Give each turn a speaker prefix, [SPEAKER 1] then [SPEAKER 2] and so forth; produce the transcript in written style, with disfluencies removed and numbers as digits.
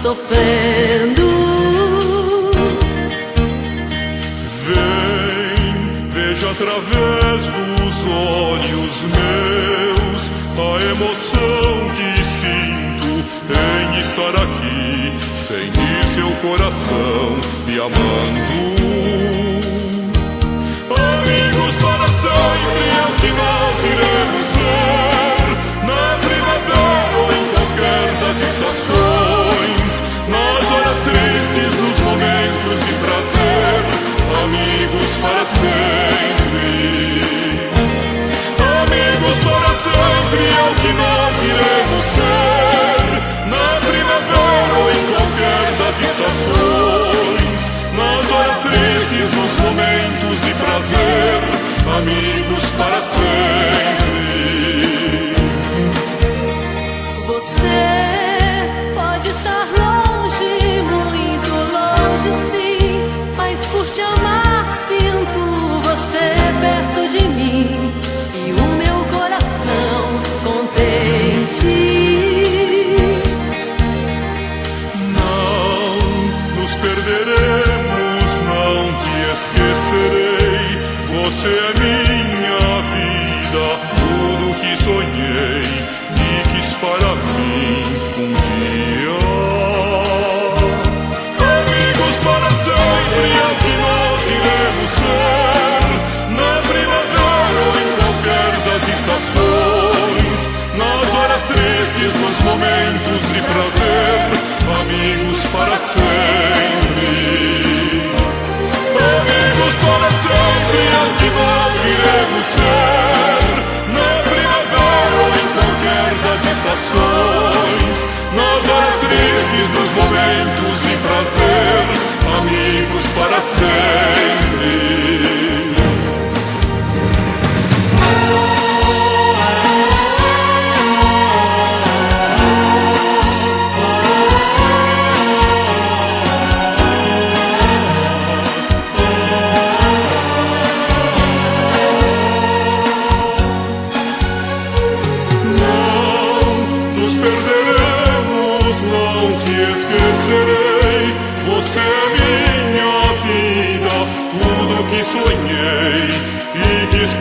[SPEAKER 1] sofrendo.
[SPEAKER 2] Vem, veja através dos olhos meus a emoção que sinto em estar aqui, sentir seu coração me amando. Amigos para sempre é o que nós iremos ser, na primavera ou em qualquer das estações, nas horas tristes, nos momentos de prazer, amigos para sempre. Amigos para sempre é o que nós iremos ser, na primavera ou em qualquer das estações, nas horas tristes, nos momentos de prazer, amigos para sempre.
[SPEAKER 1] Você pode estar longe, muito longe, sim, mas por te amar sinto você perto de mim e o meu coração contente.
[SPEAKER 2] Não nos perderemos, não te esquecerei. Você é minha vida, tudo que sonhei e quis para mim um dia. Amigos para sempre é o que nós iremos ser, na primavera ou em qualquer das estações, nas horas tristes, nos momentos de prazer, amigos para sempre. Amigos para sempre é o que nós iremos ser, na primavera ou em qualquer das estações, nas horas tristes, nos momentos de prazer, amigos para sempre. Esquecerei, você é minha vida, tudo que sonhei e quis.